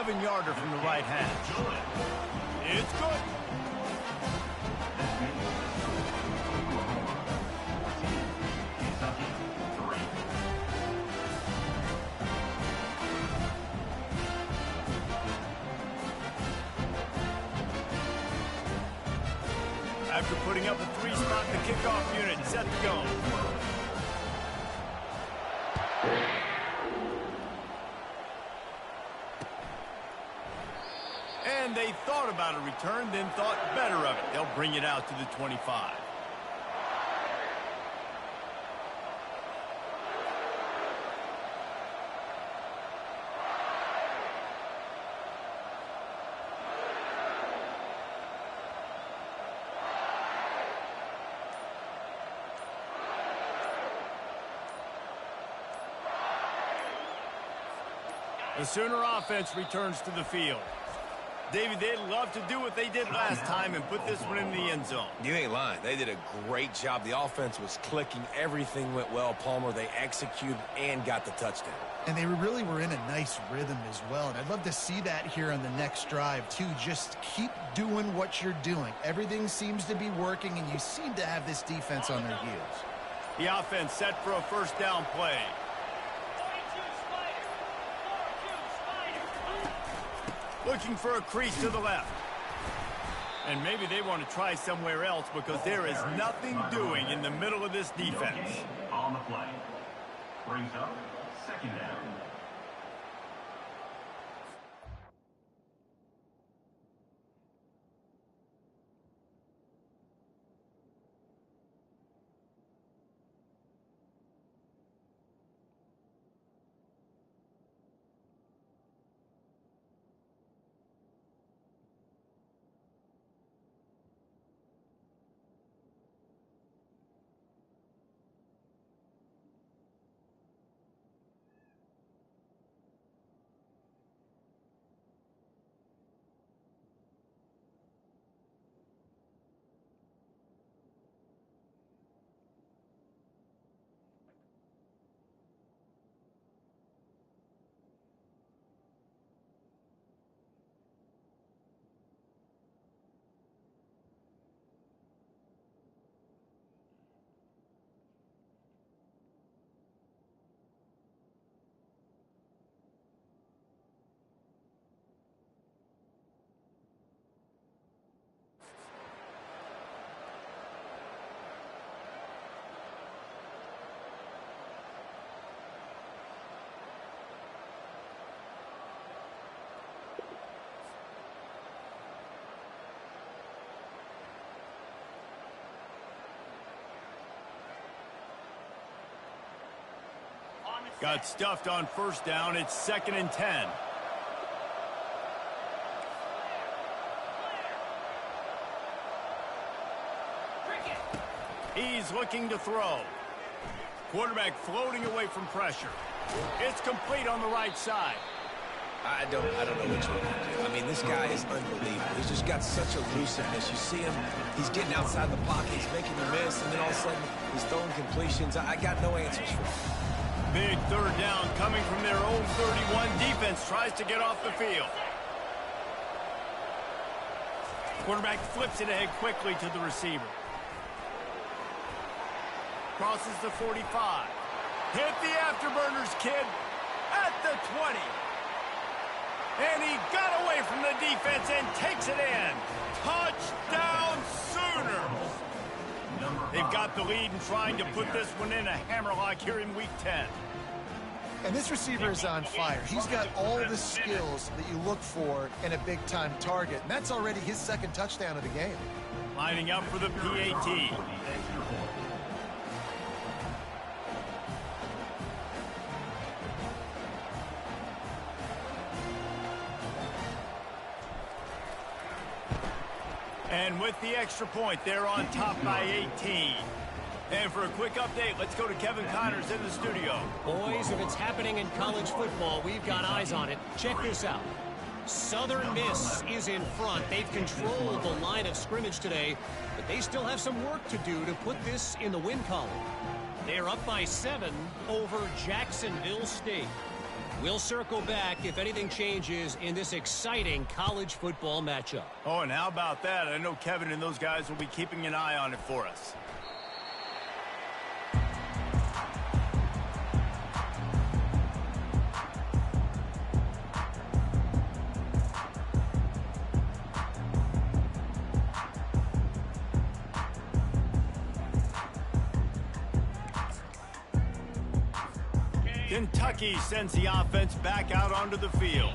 7-yarder from the right hash. It's good. After putting up a 3-spot, the kickoff unit set to go. And they thought about a return, then thought better of it. They'll bring it out to the 25. The Sooner offense returns to the field. David, they'd love to do what they did last time and put this one in the end zone. You ain't lying. They did a great job. The offense was clicking. Everything went well, Palmer. They executed and got the touchdown. And they really were in a nice rhythm as well. And I'd love to see that here on the next drive, too. Just keep doing what you're doing. Everything seems to be working, and you seem to have this defense on their heels. The offense set for a first down play. Looking for a crease to the left. And maybe they want to try somewhere else because there is nothing doing in the middle of this defense. On the play. Brings up second down. Got stuffed on first down. It's 2nd and 10. He's looking to throw. Quarterback floating away from pressure. It's complete on the right side. I don't know what you want to do. I mean, this guy is unbelievable. He's just got such elusiveness. You see him, he's getting outside the pocket, he's making you miss, and then all of a sudden he's throwing completions. I got no answers for him. Big third down coming from their own 31. Defense tries to get off the field. Quarterback flips it ahead quickly to the receiver. Crosses the 45. Hit the afterburners, kid. At the 20. And he got away from the defense and takes it in. Touchdown Sooners. They've got the lead and trying to put this one in a hammerlock here in Week 10. And this receiver is on fire. He's got all the skills that you look for in a big-time target. And that's already his 2nd touchdown of the game. Lining up for the PAT. And with the extra point, they're on top by 18. And for a quick update, let's go to Kevin Connors in the studio. Boys, if it's happening in college football, we've got eyes on it. Check this out. Southern Miss is in front. They've controlled the line of scrimmage today, but they still have some work to do to put this in the win column. They're up by 7 over Jacksonville State. We'll circle back if anything changes in this exciting college football matchup. Oh, and how about that? I know Kevin and those guys will be keeping an eye on it for us. Kentucky sends the offense back out onto the field.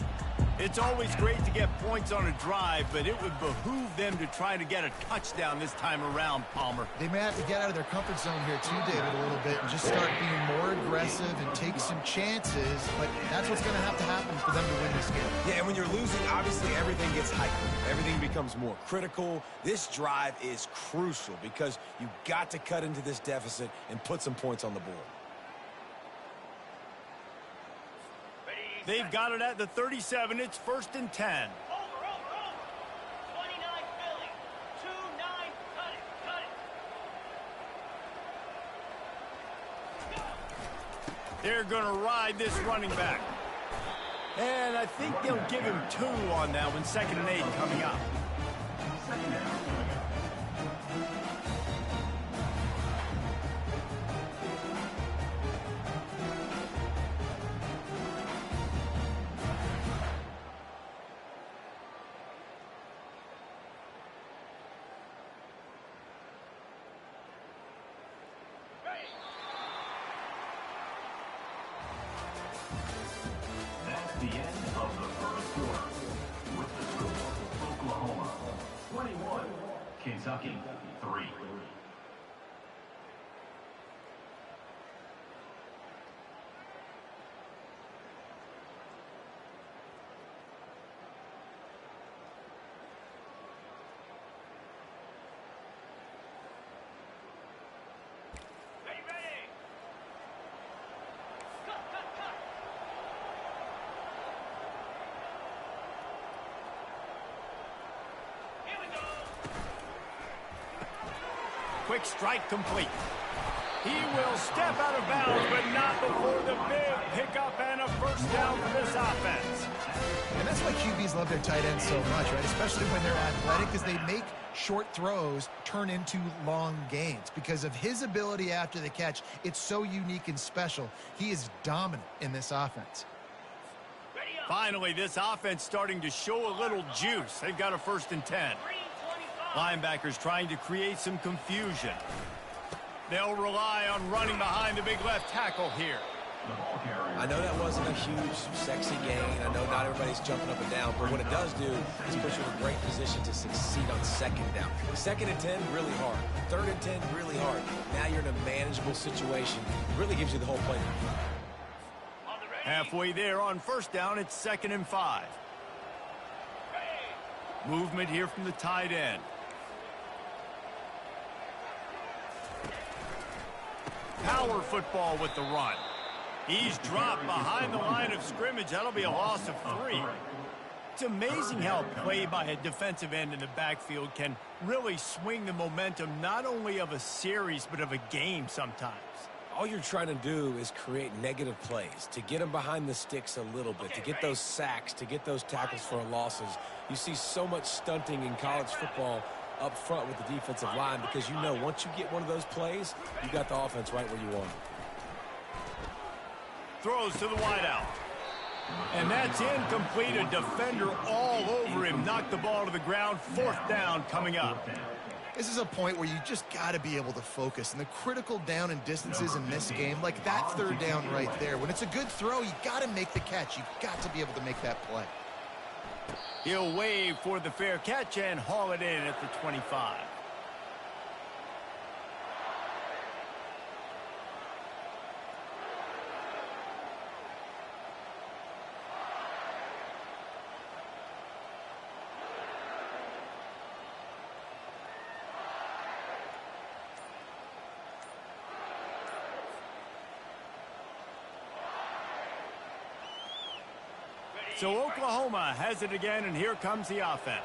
It's always great to get points on a drive, but it would behoove them to try to get a touchdown this time around, Palmer. They may have to get out of their comfort zone here too, David, a little bit and just start being more aggressive and take some chances, but that's what's going to have to happen for them to win this game. Yeah, and when you're losing, obviously everything gets heightened. Everything becomes more critical. This drive is crucial because you got to cut into this deficit and put some points on the board. They've got it at the 37. It's 1st and 10. Over. 29 Philly. 2-9. Cut it. They're going to ride this running back. And I think they'll give him 2 on that one. 2nd and 8 coming up. That's the end of the first quarter. With the score, Oklahoma 21, Kentucky 3. Ready. Cut. Here we go. Quick strike complete. He will step out of bounds, but not before the big pickup and a first down for this offense. And that's why QBs love their tight ends so much, right? Especially when they're athletic, because they make short throws turn into long gains. Because of his ability after the catch, it's so unique and special. He is dominant in this offense. Ready up. Finally, this offense starting to show a little juice. They've got a 1st and 10. 3-25. Linebackers trying to create some confusion. They'll rely on running behind the big left tackle here. The ball carrier. I know that wasn't a huge, sexy gain. I know not everybody's jumping up and down, but what it does do is put you in a great position to succeed on 2nd down. 2nd and 10, really hard. 3rd and 10, really hard. Now you're in a manageable situation. It really gives you the whole play. On the ready. Halfway there on 1st down, it's 2nd and 5. Ready. Movement here from the tight end. Power football with the run. He's dropped behind the line of scrimmage. That'll be a loss of 3. It's amazing how play by a defensive end in the backfield can really swing the momentum not only of a series but of a game sometimes. All you're trying to do is create negative plays, to get them behind the sticks a little bit, to get those sacks, to get those tackles for losses. You see so much stunting in college football up front with the defensive line because you know once you get one of those plays, you got the offense right where you want it. Throws to the wideout. And that's incomplete. A defender all over him. Knocked the ball to the ground. 4th down coming up. This is a point where you just got to be able to focus. And the critical down and distances in this game, like that 3rd down right there, when it's a good throw, you got to make the catch. You've got to be able to make that play. He'll wave for the fair catch and haul it in at the 25. So Oklahoma has it again, and here comes the offense.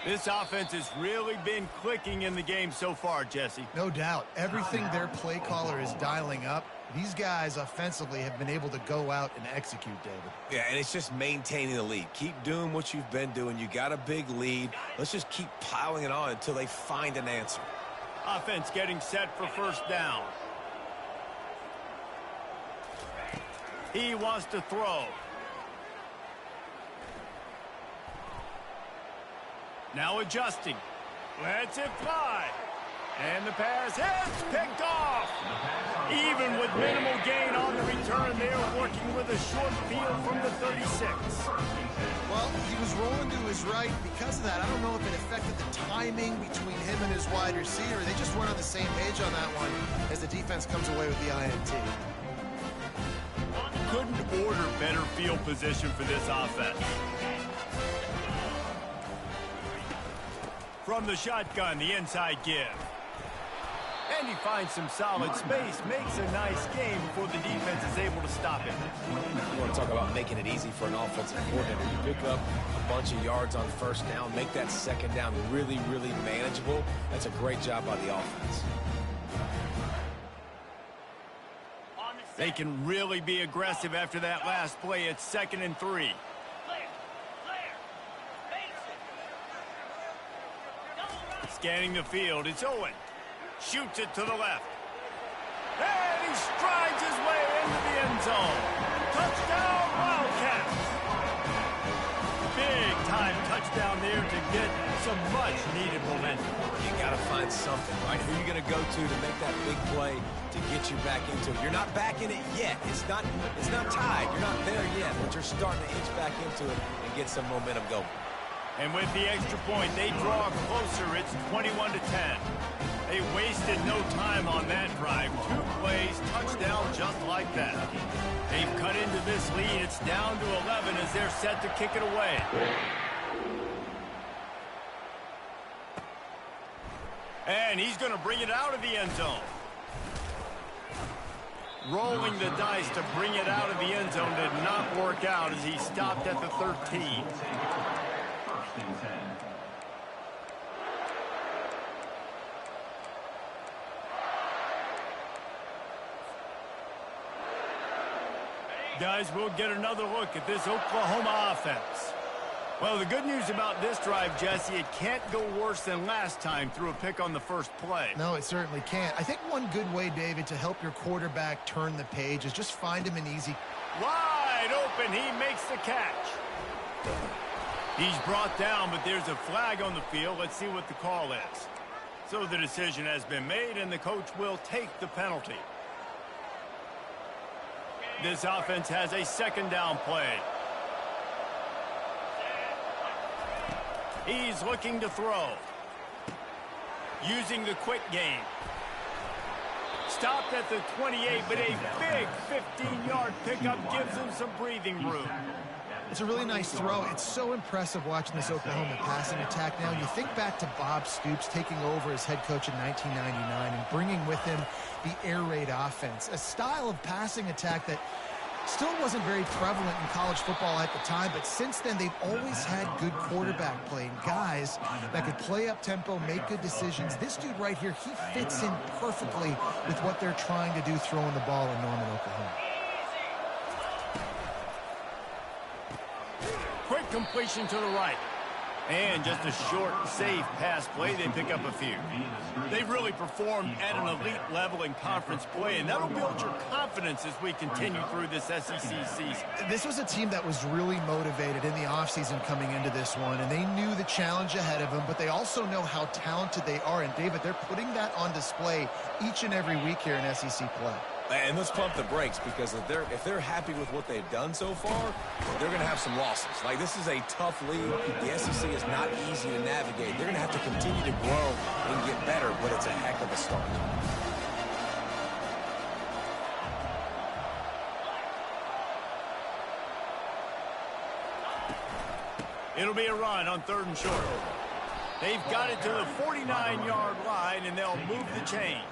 This offense has really been clicking in the game so far, Jesse. No doubt. Everything their play caller is dialing up, these guys offensively have been able to go out and execute, David. Yeah, and it's just maintaining the lead. Keep doing what you've been doing. You got a big lead. Let's just keep piling it on until they find an answer. Offense getting set for first down. He wants to throw. Now adjusting. Lets it fly. And the pass is picked off. Even with minimal gain on the return, they're working with a short field from the 36. Well, he was rolling to his right. Because of that, I don't know if it affected the timing between him and his wide receiver. They just weren't on the same page on that one as the defense comes away with the INT. Couldn't order better field position for this offense. From the shotgun, the inside give. And he finds some solid space, makes a nice game before the defense is able to stop him. You want to talk about making it easy for an offensive coordinator. You pick up a bunch of yards on first down, make that second down really, really manageable. That's a great job by the offense. They can really be aggressive after that last play. It's 2nd and 3. Scanning the field, it's Owen. Shoots it to the left. And he strides his way into the end zone. Touchdown, Wildcats. Big time touchdown there to get some much needed momentum. You got to find something, right? Who are you going to go to make that big play to get you back into it? You're not back in it yet. It's not tied. You're not there yet, but you're starting to inch back into it and get some momentum going. And with the extra point, they draw closer. It's 21-10. They wasted no time on that drive. 2 plays, touchdown just like that. They've cut into this lead. It's down to 11 as they're set to kick it away. And he's going to bring it out of the end zone. Rolling the dice to bring it out of the end zone did not work out as he stopped at the 13. Guys, we'll get another look at this Oklahoma offense. Well, the good news about this drive, Jesse, it can't go worse than last time through a pick on the first play. No, it certainly can't. I think one good way, David, to help your quarterback turn the page is just find him an easy... Wide open, he makes the catch. He's brought down, but there's a flag on the field. Let's see what the call is. So the decision has been made, and the coach will take the penalty. This offense has a 2nd down play. He's looking to throw. Using the quick game. Stopped at the 28, but a big 15-yard pickup gives him some breathing room. It's a really nice throw. It's so impressive watching this Oklahoma passing attack now. You think back to Bob Stoops taking over as head coach in 1999 and bringing with him the air raid offense, a style of passing attack that still wasn't very prevalent in college football at the time, but since then they've always had good quarterback play and guys that could play up tempo, make good decisions. This dude right here, he fits in perfectly with what they're trying to do throwing the ball in Norman, Oklahoma. Quick completion to the right. And just a short, safe pass play. They pick up a few. They've really performed at an elite level in conference play, and that'll build your confidence as we continue through this SEC season. This was a team that was really motivated in the offseason coming into this one, and they knew the challenge ahead of them, but they also know how talented they are. And, David, they're putting that on display each and every week here in SEC play. And let's pump the brakes, because if they're happy with what they've done so far, they're going to have some losses. Like, this is a tough league. The SEC is not easy to navigate. They're going to have to continue to grow and get better, but it's a heck of a start. It'll be a run on 3rd and short. They've got it to the 49-yard line, and they'll move the chains.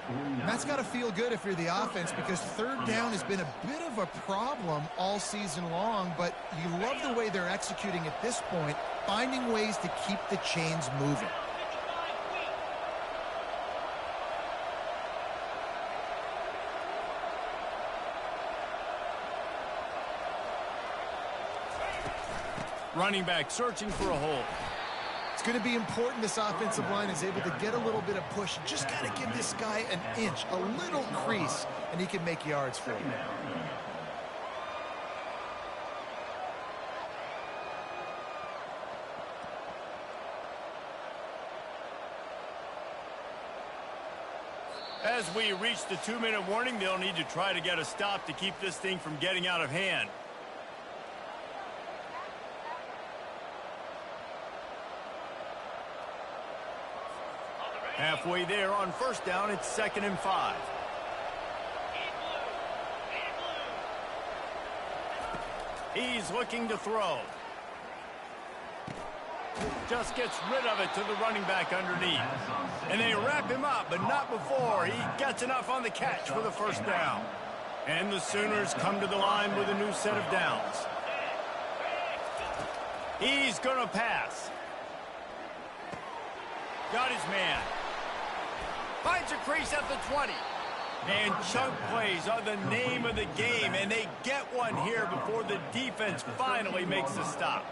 And that's got to feel good if you're the offense, because third down has been a bit of a problem all season long, but you love the way they're executing at this point, finding ways to keep the chains moving. Running back searching for a hole. It's going to be important this offensive line is able to get a little bit of push. Just got to give this guy an inch, a little crease, and he can make yards for you. As we reach the 2-minute warning, they'll need to try to get a stop to keep this thing from getting out of hand. Halfway there on first down, it's 2nd and 5. He's looking to throw. Just gets rid of it to the running back underneath. And they wrap him up, but not before he gets enough on the catch for the first down. And the Sooners come to the line with a new set of downs. He's going to pass. Got his man. Finds a crease at the 20. And chunk plays are the name of the game, and they get one here before the defense finally makes the stop.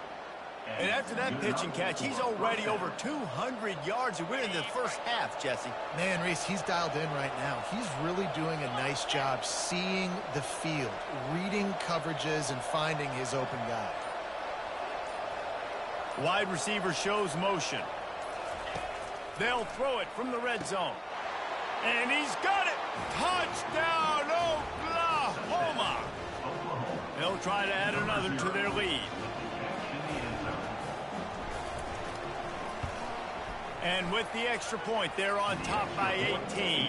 And after that pitch and catch, he's already over 200 yards, and we're in the first half, Jesse. Man, Reese, he's dialed in right now. He's really doing a nice job seeing the field, reading coverages, and finding his open guy. Wide receiver shows motion. They'll throw it from the red zone. And he's got it! Touchdown, Oklahoma! They'll try to add another to their lead. And with the extra point, they're on top by 18.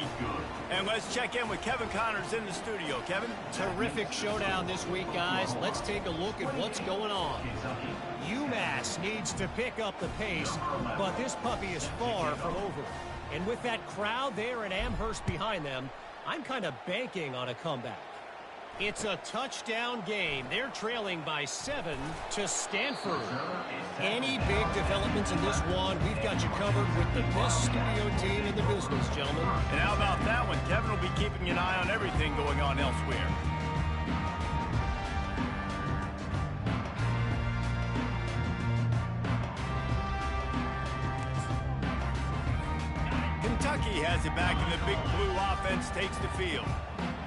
And let's check in with Kevin Connors in the studio. Kevin? Terrific showdown this week, guys. Let's take a look at what's going on. UMass needs to pick up the pace, but this puppy is far from over. And with that crowd there at Amherst behind them, I'm kind of banking on a comeback. It's a touchdown game. They're trailing by 7 to Stanford. Any big developments in this one, we've got you covered with the best studio team in the business, gentlemen. And how about that one? Kevin will be keeping an eye on everything going on elsewhere. Kentucky has it back, and the Big Blue offense takes the field.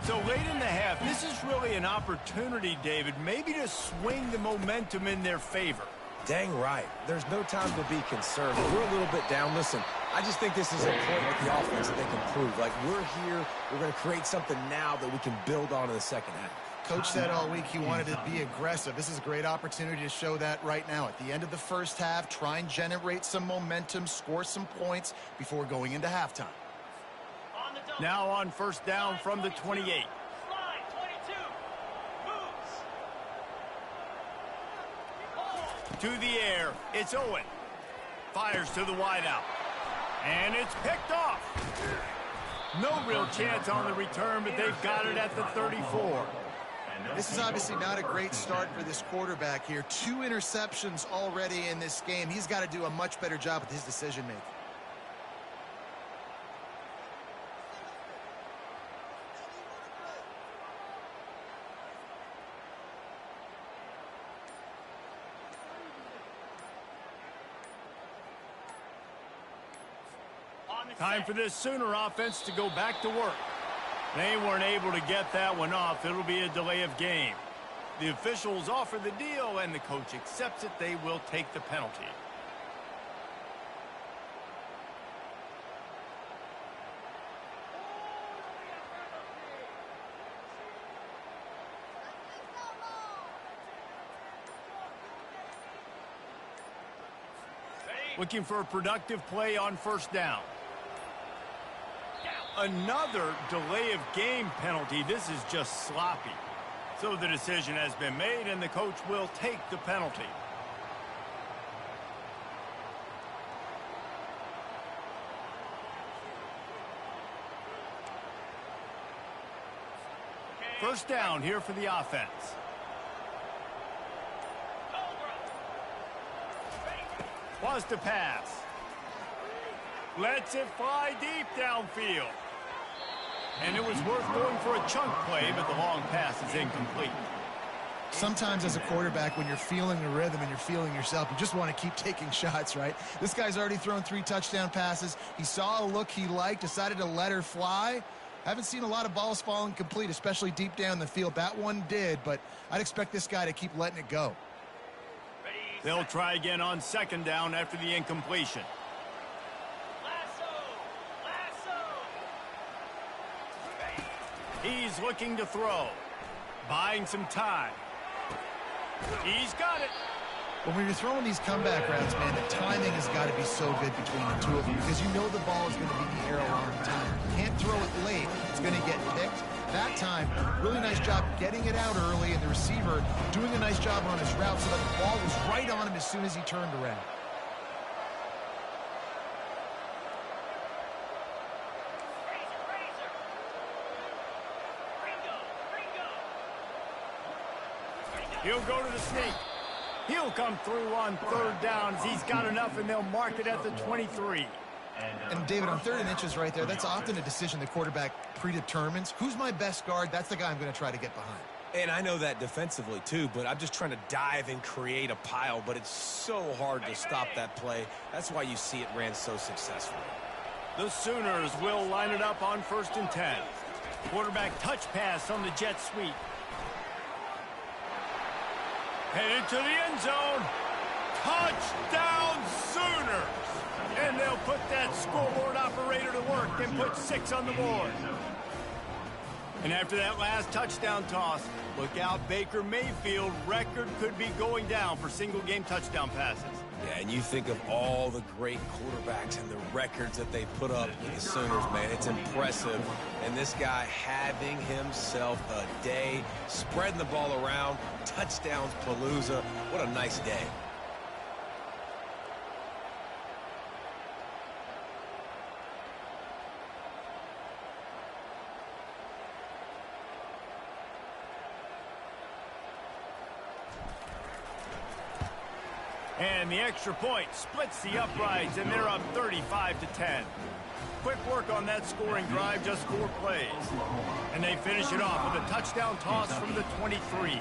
So late in the half, this is really an opportunity, David, maybe to swing the momentum in their favor. Dang right. There's no time to be concerned. We're a little bit down. Listen, I just think this is a point with the offense that they can prove. Like, we're here, we're going to create something now that we can build on in the second half. Coach said all week he wanted to be aggressive. This is a great opportunity to show that right now. At the end of the first half, try and generate some momentum, score some points before going into halftime. Now on first down from the 28. Slide 22. Moves. To the air, it's Owen. Fires to the wideout. And it's picked off. No real chance on the return, but they've got it at the 34. This is obviously not a great start for this quarterback here. 2 interceptions already in this game. He's got to do a much better job with his decision-making. Time for this Sooner offense to go back to work. They weren't able to get that one off. It'll be a delay of game. The officials offer the deal, and the coach accepts it. They will take the penalty. Looking for a productive play on first down. Another delay of game penalty. This is just sloppy. So the decision has been made, and the coach will take the penalty. First down here for the offense. Was to pass. Lets it fly deep downfield. And it was worth going for a chunk play, but the long pass is incomplete. Sometimes as a quarterback, when you're feeling the rhythm and you're feeling yourself, you just want to keep taking shots, right? This guy's already thrown 3 touchdown passes. He saw a look he liked, decided to let her fly. Haven't seen a lot of balls falling complete, especially deep down the field. That one did, but I'd expect this guy to keep letting it go. They'll try again on second down after the incompletion. He's looking to throw. Buying some time. He's got it. When you're throwing these comeback routes, man, the timing has got to be so good between the two of them because you know the ball is going to be in the air a long time. You can't throw it late. It's going to get picked. That time, really nice job getting it out early, and the receiver doing a nice job on his route so that the ball was right on him as soon as he turned around. He'll go to the sneak. He'll come through on third down as he's got enough, and they'll mark it at the 23. And, David, on 3rd and inches right there, that's often a decision the quarterback predetermines. Who's my best guard? That's the guy I'm going to try to get behind. And I know that defensively, too, but I'm just trying to dive and create a pile, but it's so hard to stop that play. That's why you see it ran so successfully. The Sooners will line it up on 1st and 10. Quarterback touch pass on the jet sweep. Headed to the end zone. Touchdown Sooners! And they'll put that scoreboard operator to work and put 6 on the board. And after that last touchdown toss, look out, Baker Mayfield. Record could be going down for single-game touchdown passes. Yeah, and you think of all the great quarterbacks and the records that they put up with the Sooners, man. It's impressive. And this guy having himself a day, spreading the ball around, touchdowns palooza. What a nice day. And the extra point splits the uprights, and they're up 35-10. Quick work on that scoring drive, just 4 plays. And they finish it off with a touchdown toss from the 23.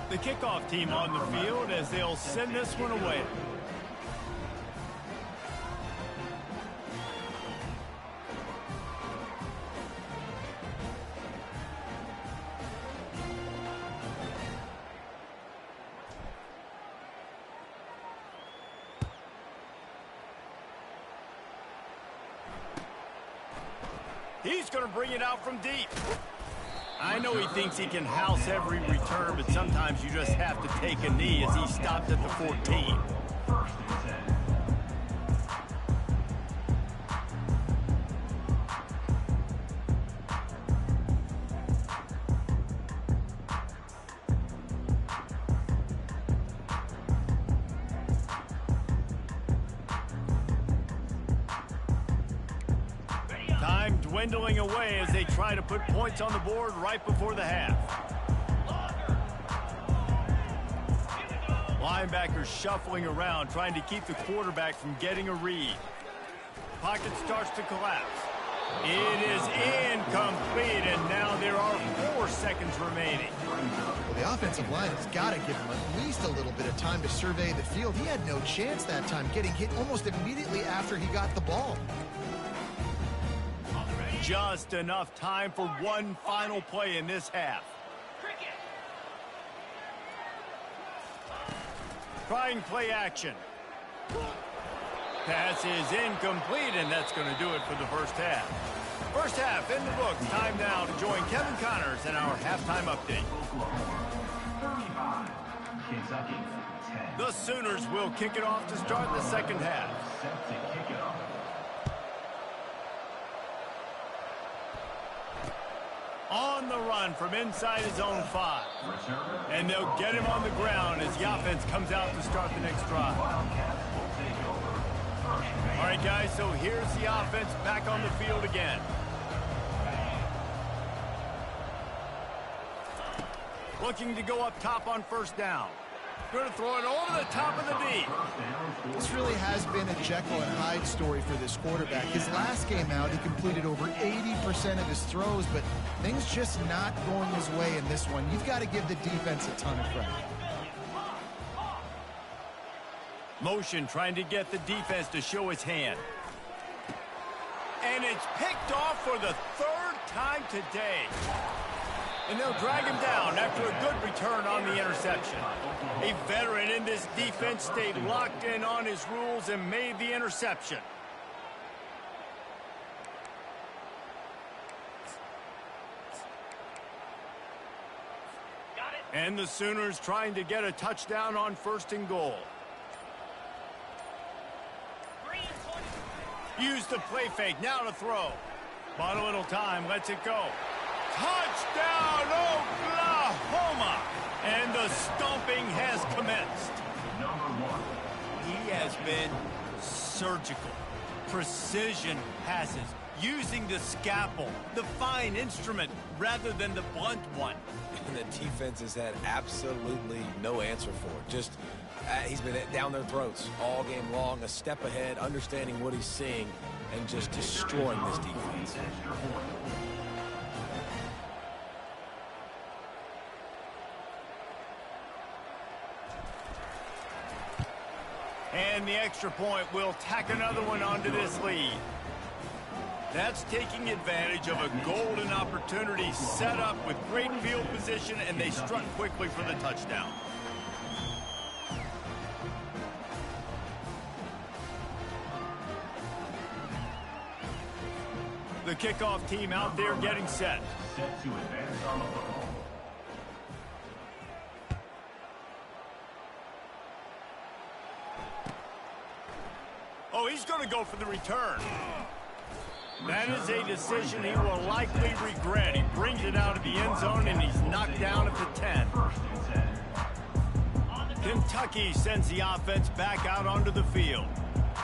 The kickoff team on the field as they'll send this one away. He's going to bring it out from deep. I know he thinks he can house every return, but sometimes you just have to take a knee as he stopped at the 14. Time dwindling away as they try to put points on the board right before the half. Linebackers shuffling around, trying to keep the quarterback from getting a read. Pocket starts to collapse. It is incomplete, and now there are 4 seconds remaining. Well, the offensive line has got to give him at least a little bit of time to survey the field. He had no chance that time, getting hit almost immediately after he got the ball. Just enough time for one final play in this half. Trying play action. Pass is incomplete, and that's going to do it for the first half. First half in the books. Time now to join Kevin Connors in our halftime update. 35, Kentucky, 10. The Sooners will kick it off to start the second half. Set to kick it off. On the run from inside his own 5. And they'll get him on the ground as the offense comes out to start the next drive. Wildcats will take over. All right, guys, so here's the offense back on the field again. Looking to go up top on first down. Going to throw it over the top of the D. This really has been a Jekyll and Hyde story for this quarterback. His last game out, he completed over 80% of his throws, but things just not going his way in this one. You've got to give the defense a ton of credit. Motion trying to get the defense to show his hand. And it's picked off for the third time today. And they'll drag him down after a good return on the interception. A veteran in this defense stayed locked in on his rules and made the interception. And the Sooners trying to get a touchdown on first and goal. Use the play fake, now to throw. Bought a little time, lets it go. Touchdown, Oklahoma! And the stomping has commenced. He has been surgical. Precision passes, using the scalpel, the fine instrument, rather than the blunt one. And the defense has had absolutely no answer for it. Just, he's been down their throats all game long, a step ahead, understanding what he's seeing, and just destroying this defense. And the extra point will tack another one onto this lead. That's taking advantage of a golden opportunity set up with great field position, and they struck quickly for the touchdown. The kickoff team out there getting set. Set to advance on the football. Oh, he's going to go for the return. That is a decision he will likely regret. He brings it out of the end zone, and he's knocked down at the 10. Kentucky sends the offense back out onto the field.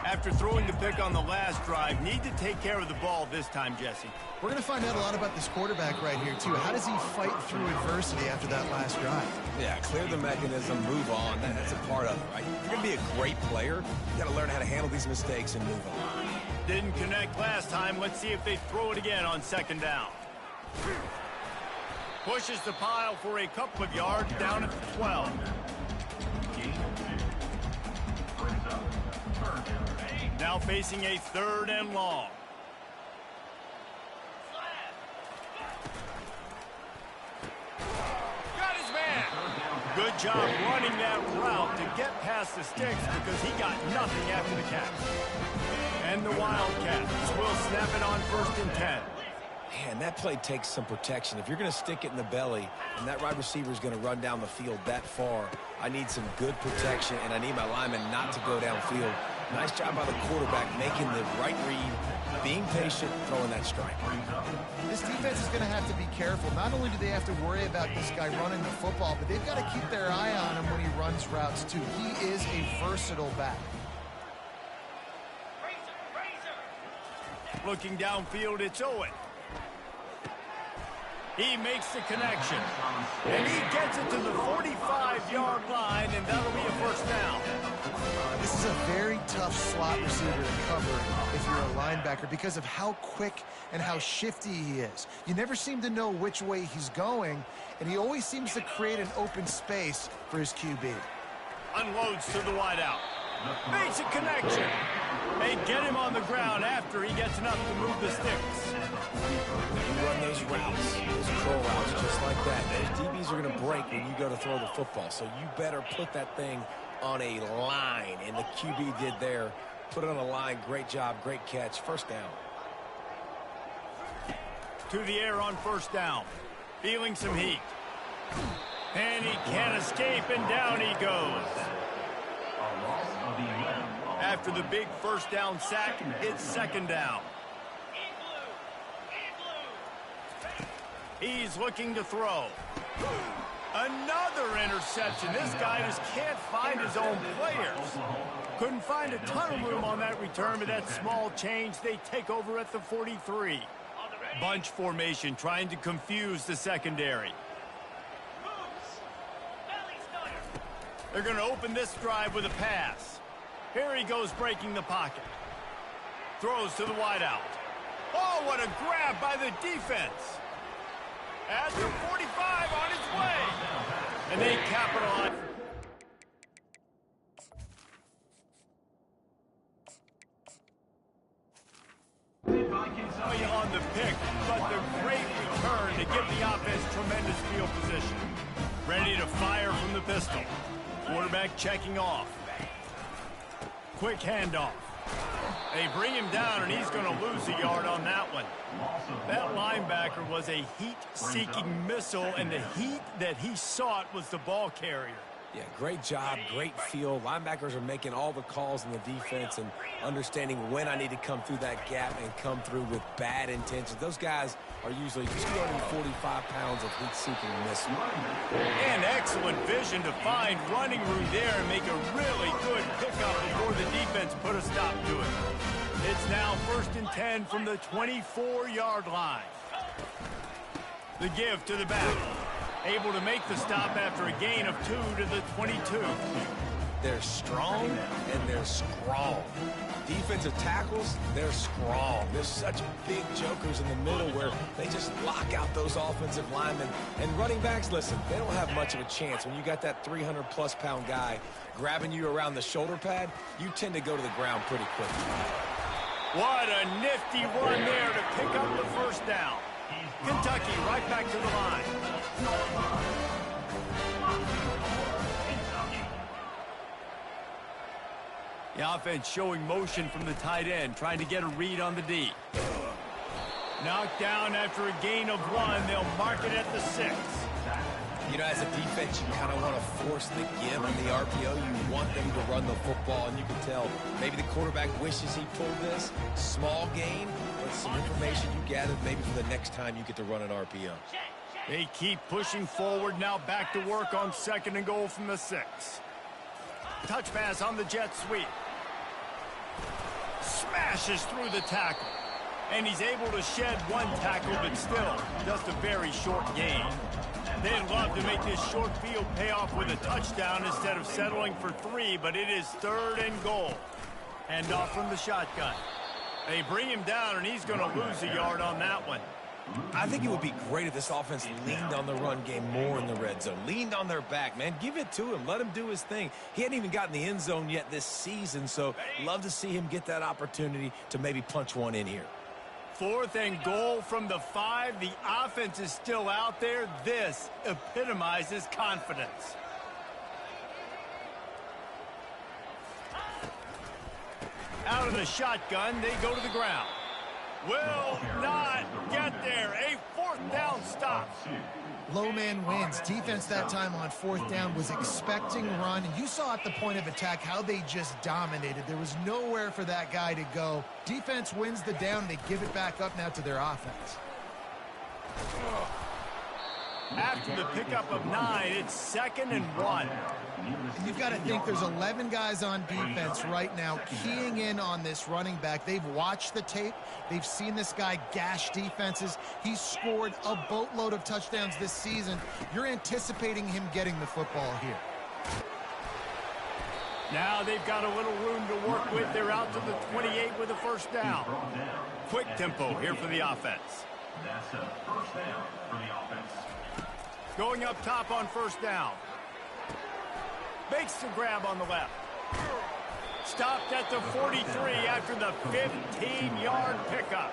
After throwing the pick on the last drive, need to take care of the ball this time, Jesse. We're going to find out a lot about this quarterback right here, too. How does he fight through adversity after that last drive? Yeah, clear the mechanism, move on. That's a part of it, right? If you're going to be a great player, you got to learn how to handle these mistakes and move on. Didn't connect last time. Let's see if they throw it again on second down. Pushes the pile for a couple of yards down at the 12. Now facing a third and long. Got his man. Good job running that route to get past the sticks because he got nothing after the catch. And the Wildcats will snap it on first and 10. Man, that play takes some protection. If you're going to stick it in the belly and that wide receiver is going to run down the field that far, I need some good protection, and I need my lineman not to go downfield. Nice job by the quarterback making the right read, being patient, throwing that strike. This defense is going to have to be careful. Not only do they have to worry about this guy running the football, but they've got to keep their eye on him when he runs routes, too. He is a versatile back. Looking downfield, it's Owen. He makes the connection. And he gets it to the 45-yard line, and that'll be a first down. This is a very tough slot receiver to cover if you're a linebacker because of how quick and how shifty he is. You never seem to know which way he's going, and he always seems to create an open space for his QB. Unloads to the wideout. Makes a connection. They get him on the ground after he gets enough to move the sticks. You run those routes, those curl routes, just like that. Those DBs are going to break when you go to throw the football, so you better put that thing on a line, and the QB did there. Put it on a line. Great job, great catch. First down. To the air on first down. Feeling some heat. And he can't escape, and down he goes. After the big first down sack, it's second down. He's looking to throw. Another interception. This guy just can't find his own players. Couldn't find a ton of room on that return, but that small change, they take over at the 43. Bunch formation trying to confuse the secondary. They're going to open this drive with a pass. Here he goes breaking the pocket. Throws to the wideout. Oh, what a grab by the defense. At the 45 on his way. And they capitalize. On the pick, but the great return to give the offense tremendous field position. Ready to fire from the pistol. Quarterback checking off. Quick handoff. They bring him down, and he's going to lose a yard on that one. That linebacker was a heat-seeking missile, and the heat that he sought was the ball carrier. Yeah, great job, great feel. Linebackers are making all the calls in the defense and understanding when I need to come through that gap and come through with bad intentions. Those guys are usually 245 pounds of heat-seeking missile. And excellent vision to find running room there and make a really good pickup before the defense put a stop to it. It's now 1st and 10 from the 24-yard line. The give to the back. Able to make the stop after a gain of 2 to the 22. They're strong and they're strong. Defensive tackles, they're strong. There's such big jokers in the middle where they just lock out those offensive linemen. And running backs, listen, they don't have much of a chance. When you got that 300-plus pound guy grabbing you around the shoulder pad, you tend to go to the ground pretty quickly. What a nifty run there to pick up the first down. Kentucky right back to the line. The offense showing motion from the tight end, trying to get a read on the D. Knocked down after a gain of 1. They'll mark it at the 6. You know, as a defense, you kind of want to force the give on the RPO. You want them to run the football, and you can tell maybe the quarterback wishes he pulled this. Small gain, but some information you gathered maybe for the next time you get to run an RPO. They keep pushing forward, now back to work on 2nd and goal from the 6. Touch pass on the jet sweep. Smashes through the tackle. And he's able to shed 1 tackle, but still just a very short gain. They'd love to make this short field pay off with a touchdown instead of settling for 3, but it is 3rd and goal. Hand off from the shotgun. They bring him down, and he's going to lose a yard on that one. I think it would be great if this offense leaned on the run game more in the red zone. Leaned on their back, man. Give it to him. Let him do his thing. He hadn't even gotten the end zone yet this season, so love to see him get that opportunity to maybe punch one in here. 4th and goal from the 5. The offense is still out there. This epitomizes confidence. Out of the shotgun, they go to the ground. Will not get there. A 4th down stop. Low man wins. Defense that time on 4th down was expecting run. And you saw at the point of attack how they just dominated. There was nowhere for that guy to go. Defense wins the down. They give it back up now to their offense. After the pickup of 9, it's 2nd and 1. You've got to think there's 11 guys on defense right now keying in on this running back. They've watched the tape. They've seen this guy gash defenses. He's scored a boatload of touchdowns this season. You're anticipating him getting the football here. Now they've got a little room to work with. They're out to the 28 with a 1st down. Quick tempo here for the offense. That's a 1st down for the offense. Going up top on 1st down. Makes the grab on the left. Stopped at the 43 after the 15-yard pickup.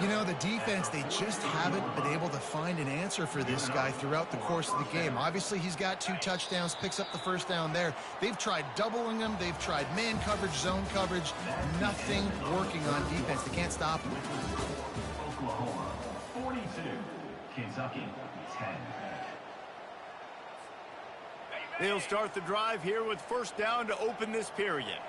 You know, the defense, they just haven't been able to find an answer for this guy throughout the course of the game. Obviously, he's got 2 touchdowns, picks up the 1st down there. They've tried doubling him. They've tried man coverage, zone coverage. Nothing working on defense. They can't stop him. Oklahoma 42, Kentucky 10. They'll start the drive here with 1st down to open this period.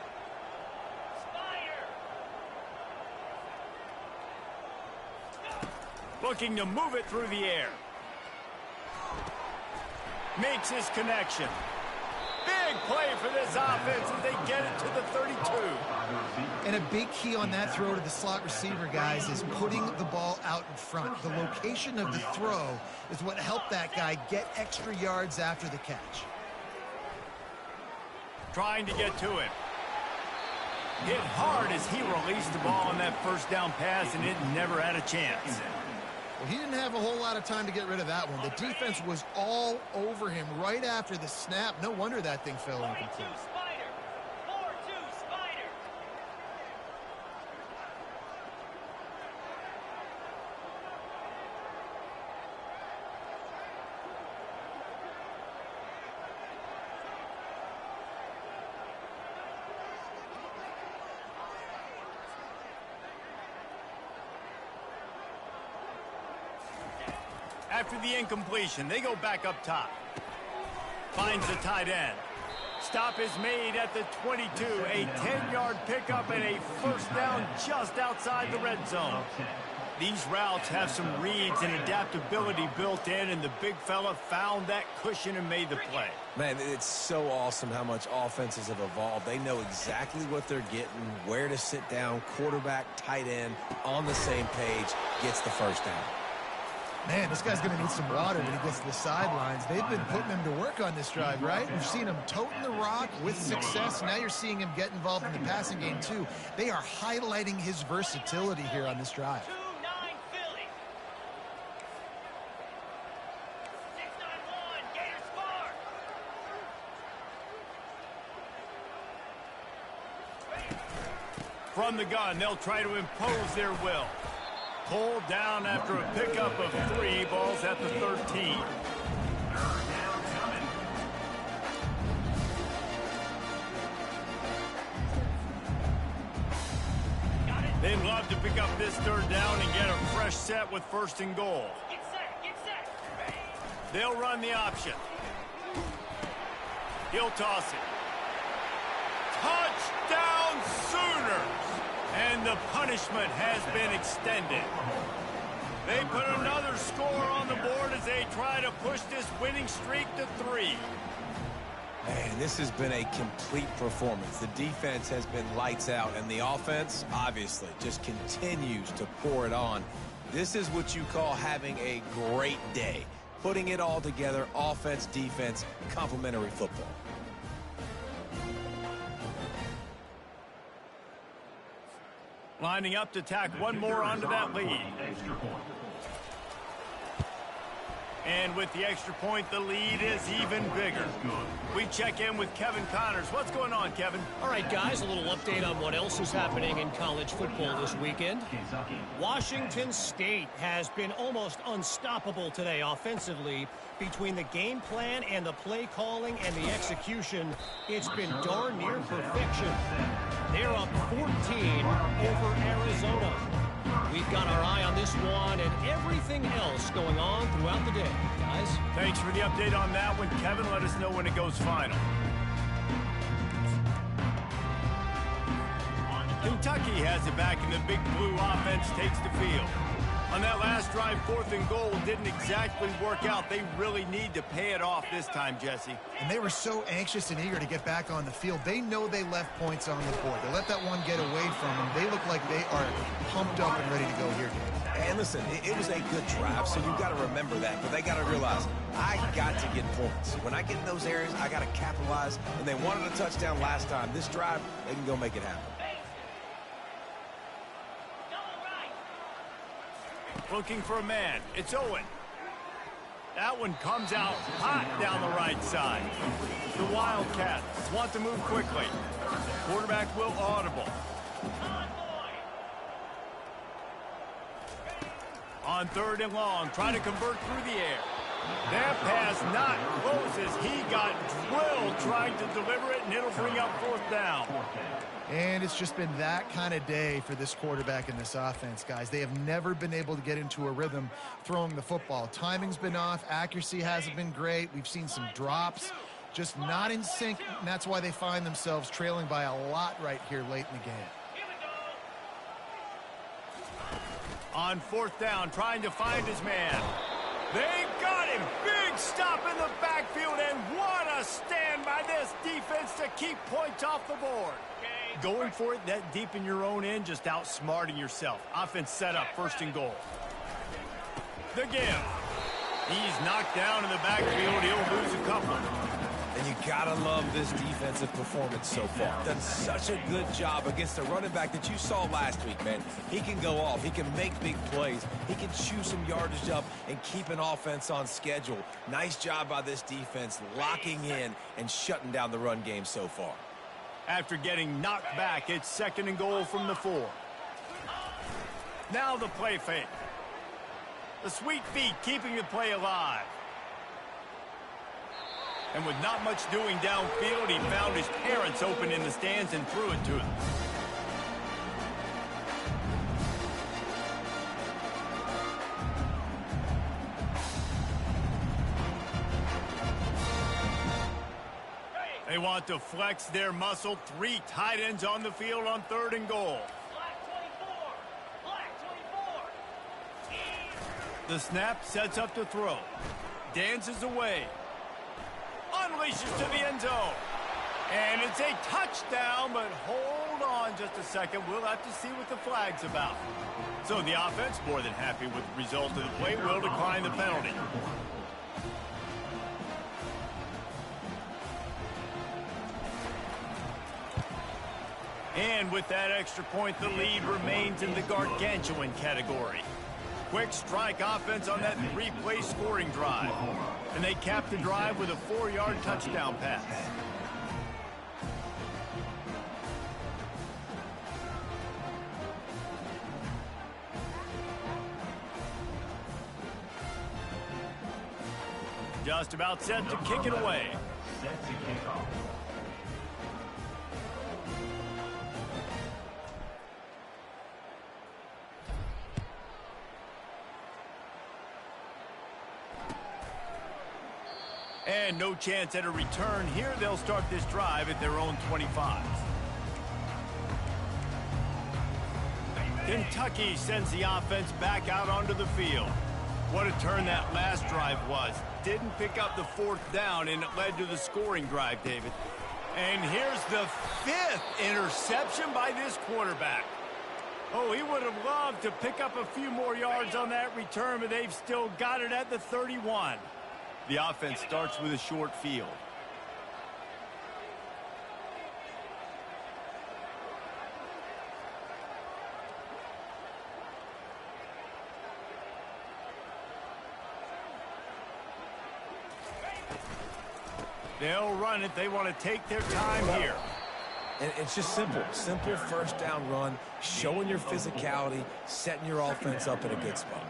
Looking to move it through the air. Makes his connection. Big play for this offense as they get it to the 32. And a big key on that throw to the slot receiver, guys, is putting the ball out in front. The location of the throw is what helped that guy get extra yards after the catch. Trying to get to him. Hit hard as he released the ball on that first down pass, and it never had a chance. Well, he didn't have a whole lot of time to get rid of that one. The defense was all over him right after the snap. No wonder that thing fell incomplete. 4-2 Spider. 4-2 Spider. After the incompletion, they go back up top. Finds the tight end. Stop is made at the 22. A 10-yard pickup and a first down just outside the red zone. These routes have some reads and adaptability built in, and the big fella found that cushion and made the play. Man, it's so awesome how much offenses have evolved. They know exactly what they're getting, where to sit down, quarterback, tight end, on the same page, gets the first down. Man, this guy's going to need some water when he gets to the sidelines. They've been putting him to work on this drive, right? We've seen him toting the rock with success. Now you're seeing him get involved in the passing game, too. They are highlighting his versatility here on this drive. 2-9 Philly. 6-9-1. Gators score. From the gun, they'll try to impose their will. Pulled down after a pickup of 3, balls at the 13. They'd love to pick up this third down and get a fresh set with first and goal. Get set. Get set. They'll run the option. He'll toss it. Touchdown Sooners! And the punishment has been extended. They put another score on the board as they try to push this winning streak to 3. Man, this has been a complete performance. The defense has been lights out, and the offense, obviously, just continues to pour it on. This is what you call having a great day. Putting it all together, offense, defense, complementary football. Lining up to tack one more onto that lead. And with the extra point, the lead is even bigger. We check in with Kevin Connors. What's going on, Kevin? All right, guys, a little update on what else is happening in college football this weekend. Washington State has been almost unstoppable today offensively. Between the game plan and the play calling and the execution, it's been darn near perfection. They're up 14 over Arizona. We've got our eye on this one and everything else going on throughout the day, guys. Thanks for the update on that one, Kevin. Let us know when it goes final. Kentucky has it back, and the Big Blue offense takes the field. On that last drive, 4th and goal didn't exactly work out. They really need to pay it off this time, Jesse. And they were so anxious and eager to get back on the field. They know they left points on the board. They let that one get away from them. They look like they are pumped up and ready to go here, Dave. And listen, it was a good drive, so you've got to remember that. But they got to realize, I got to get points. When I get in those areas, I got to capitalize. And they wanted a touchdown last time. This drive, they can go make it happen. Looking for a man. It's Owen. That one comes out hot down the right side. The Wildcats want to move quickly. Quarterback will audible. On 3rd and long, trying to convert through the air. That pass not close as he got drilled trying to deliver it, and it'll bring up 4th down. And it's just been that kind of day for this quarterback and this offense, guys. They have never been able to get into a rhythm throwing the football. Timing's been off. Accuracy hasn't been great. We've seen some drops, just not in sync, and that's why they find themselves trailing by a lot right here late in the game. On 4th down, trying to find his man. They got him. Big stop in the backfield keep points off the board. Going for it that deep in your own end, just outsmarting yourself. Offense set up, first and goal. The give. He's knocked down in the backfield. He'll lose a couple. And you gotta love this defensive performance so far. Done such a good job against the running back that you saw last week, man. He can go off. He can make big plays. He can chew some yardage up and keep an offense on schedule. Nice job by this defense locking in and shutting down the run game so far. After getting knocked back, it's second and goal from the 4. Now the play fake. The sweet feet keeping the play alive. And with not much doing downfield, he found his parents open in the stands and threw it to them. They want to flex their muscle. 3 tight ends on the field on third and goal. The snap sets up to throw. Dances away. Unleashes to the end zone. And it's a touchdown, but hold on just a second. We'll have to see what the flag's about. So the offense, more than happy with the result of the play, will decline the penalty. And with that extra point, the lead remains in the gargantuan category. Quick strike offense on that 3-play scoring drive. And they capped the drive with a 4-yard touchdown pass. Just about set to kick it away. Set to kick off. And no chance at a return here. They'll start this drive at their own 25. Kentucky sends the offense back out onto the field. What a turn that last drive was. Didn't pick up the 4th down, and it led to the scoring drive, David. And here's the 5th interception by this quarterback. Oh, he would have loved to pick up a few more yards on that return, but they've still got it at the 31. The offense starts with a short field. They'll run it. They want to take their time here. And it's just simple. Simple first down run, showing your physicality, setting your offense up in a good spot.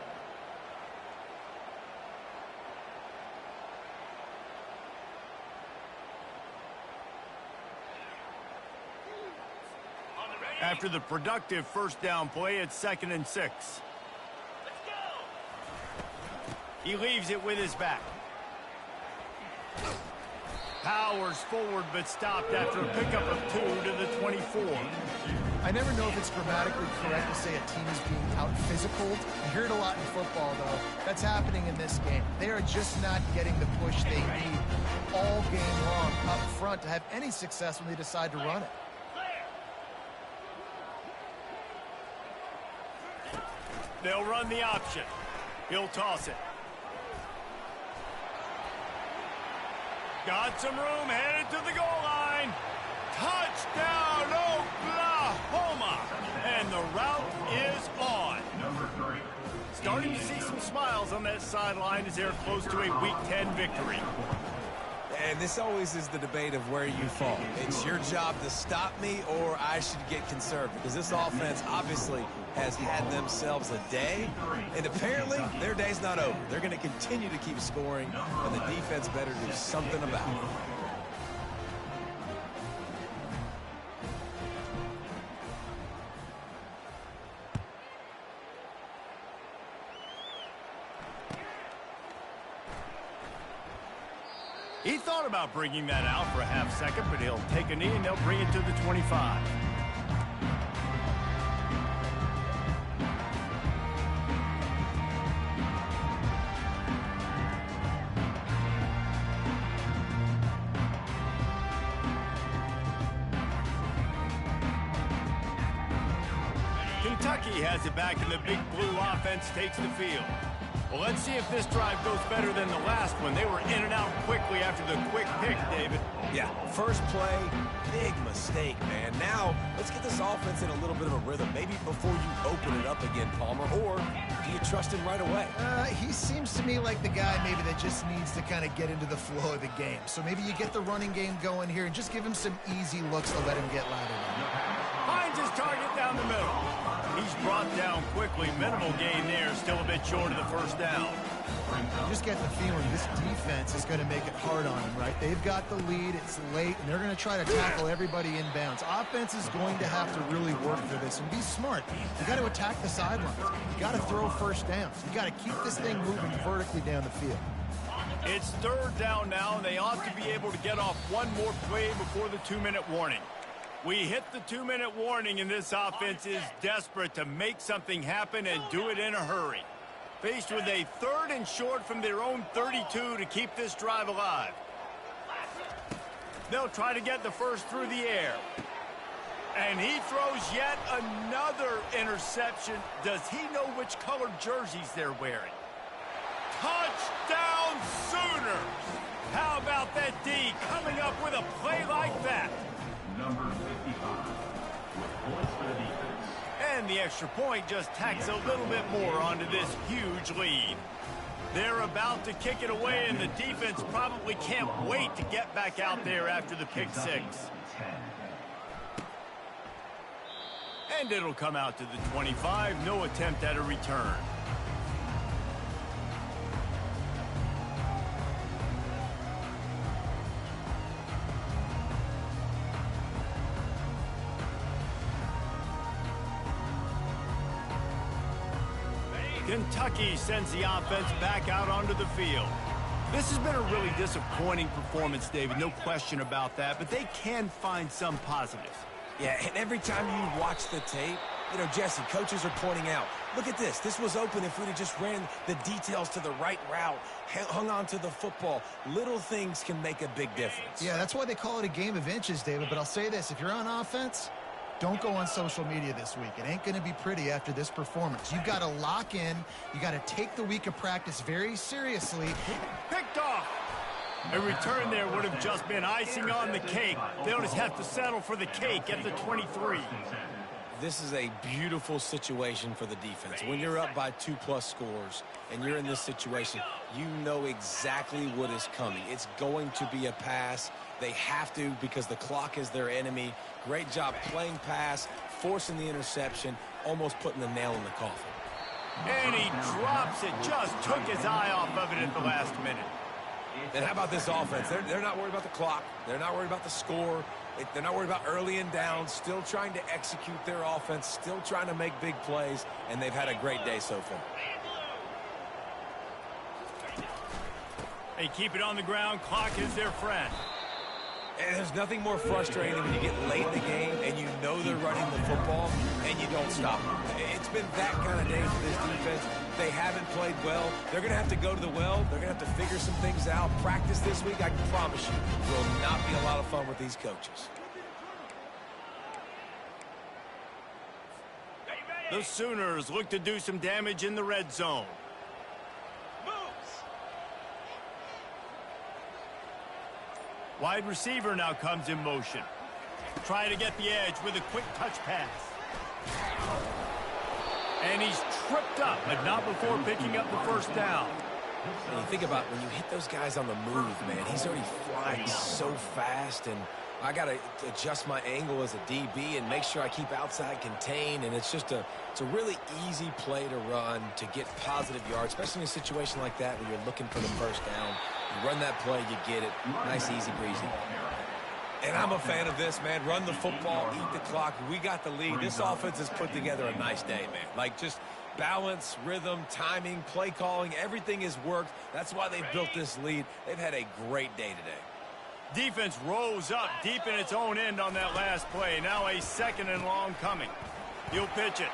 After the productive first down play, it's 2nd and 6. Let's go. He leaves it with his back. Powers forward, but stopped after a pickup of 2 to the 24. I never know if it's grammatically correct to say a team is being out-physicaled. You hear it a lot in football, though. That's happening in this game. They are just not getting the push they need all game long up front to have any success when they decide to run it. They'll run the option. He'll toss it. Got some room, headed to the goal line. Touchdown, Oklahoma! And the route is on. Number 3. Starting to see some smiles on that sideline as they're close to a Week 10 victory. And this always is the debate of where you fall. It's your job to stop me, or I should get conservative. Because this offense obviously has had themselves a day, and apparently their day's not over. They're going to continue to keep scoring, and the defense better do something about it. He thought about bringing that out for a half second, but he'll take a knee and they'll bring it to the 25. Kentucky has it back, and the big blue offense takes the field. Well, let's see if this drive goes better than the last one. They were in and out quickly after the quick pick, David. Yeah, first play, big mistake, man. Now, let's get this offense in a little bit of a rhythm. Maybe before you open it up again, Palmer, or do you trust him right away? He seems to me like the guy maybe that just needs to kind of get into the flow of the game. So maybe you get the running game going here and just give him some easy looks to let him get louder. Finds his target down the middle. He's brought down quickly. Minimal gain there, still a bit short of the first down. You just get the feeling this defense is going to make it hard on them, right? They've got the lead, it's late, and they're going to try to tackle everybody inbounds. Offense is going to have to really work for this and be smart. You got to attack the sidelines. You got to throw first downs. You got to keep this thing moving vertically down the field. It's third down now, and they ought to be able to get off one more play before the 2-minute warning. We hit the 2-minute warning, and this offense is desperate to make something happen and do it in a hurry. Faced with a 3rd and short from their own 32 to keep this drive alive. They'll try to get the first through the air. And he throws yet another interception. Does he know which colored jerseys they're wearing? Touchdown Sooners! How about that D coming up with a play like that? Number 55, with points for the defense. And the extra point just tacks a little bit more onto this huge lead. They're about to kick it away, and the defense probably can't wait to get back out there after the pick six. And it'll come out to the 25. No attempt at a return. Kentucky sends the offense back out onto the field. This has been a really disappointing performance, David, no question about that, but they can find some positives. Yeah, and every time you watch the tape, you know, Jesse, coaches are pointing out, look at this. This was open if we'd have just ran the details to the right route, hung on to the football. Little things can make a big difference. Yeah, that's why they call it a game of inches, David, but I'll say this. If you're on offense, don't go on social media this week. It ain't going to be pretty after this performance. You've got to lock in. You got to take the week of practice very seriously. Picked off. A return there would have just been icing on the cake. They'll just have to settle for the cake at the 23. This is a beautiful situation for the defense. When you're up by 2+ scores and you're in this situation, you know exactly what is coming. It's going to be a pass. They have to because the clock is their enemy. Great job playing pass, forcing the interception, almost putting the nail in the coffin. And he drops it, just took his eye off of it at the last minute. And how about this offense? They're not worried about the clock. They're not worried about the score. They're not worried about early and down. Still trying to execute their offense. Still trying to make big plays. And they've had a great day so far. They keep it on the ground. Clock is their friend. And there's nothing more frustrating when you get late in the game and you know they're running the football and you don't stop them. It's been that kind of day for this defense. They haven't played well. They're going to have to go to the well. They're going to have to figure some things out. Practice this week, I can promise you, will not be a lot of fun with these coaches. The Sooners look to do some damage in the red zone. Wide receiver now comes in motion. Trying to get the edge with a quick touch pass. And he's tripped up, but not before picking up the first down. When you think about when you hit those guys on the move, man, he's already flying so fast, and I got to adjust my angle as a DB and make sure I keep outside contained, and it's a really easy play to run to get positive yards, especially in a situation like that where you're looking for the first down. You run that play, you get it. Nice, easy breezy. And I'm a fan of this, man. Run the football, eat the clock. We got the lead. This offense has put together a nice day, man. Like, just balance, rhythm, timing, play calling, everything has worked. That's why they've built this lead. They've had a great day today. Defense rose up deep in its own end on that last play. Now a 2nd and long coming. He'll pitch it.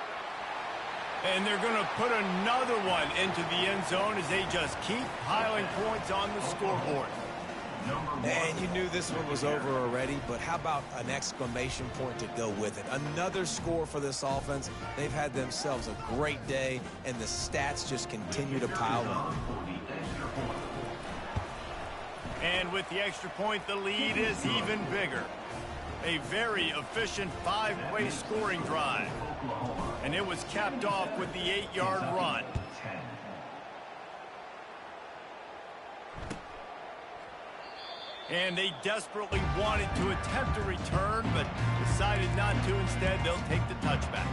And they're going to put another one into the end zone as they just keep piling points on the scoreboard. And you knew this one was over already, but how about an exclamation point to go with it? Another score for this offense. They've had themselves a great day, and the stats just continue to pile up. And with the extra point, the lead is even bigger. A very efficient 5-way scoring drive. And it was capped off with the 8-yard run. And they desperately wanted to attempt a return, but decided not to. Instead, they'll take the touchback.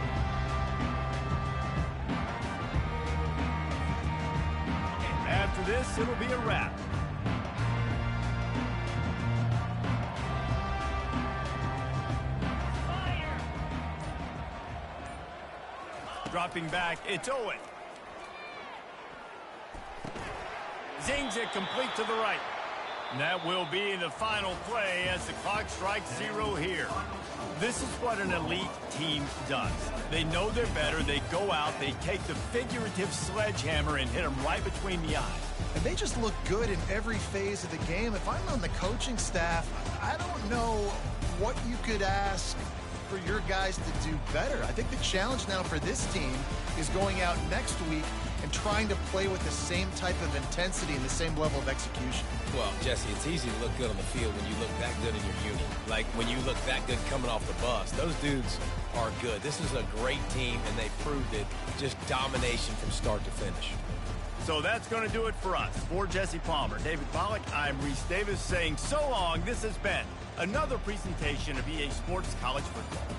After this, it'll be a wrap. Dropping back, it's Owen. Zings it complete to the right. And that will be the final play as the clock strikes 0 here. This is what an elite team does. They know they're better. They go out. They take the figurative sledgehammer and hit them right between the eyes. And they just look good in every phase of the game. If I'm on the coaching staff, I don't know what you could ask for your guys to do better. I think the challenge now for this team is going out next week and trying to play with the same type of intensity and the same level of execution. Well, Jesse, it's easy to look good on the field when you look that good in your unit. Like when you look that good coming off the bus. Those dudes are good. This is a great team, and they proved it. Just domination from start to finish. So that's going to do it for us. For Jesse Palmer, David Pollack, I'm Reese Davis saying so long. This has been another presentation of EA Sports College Football.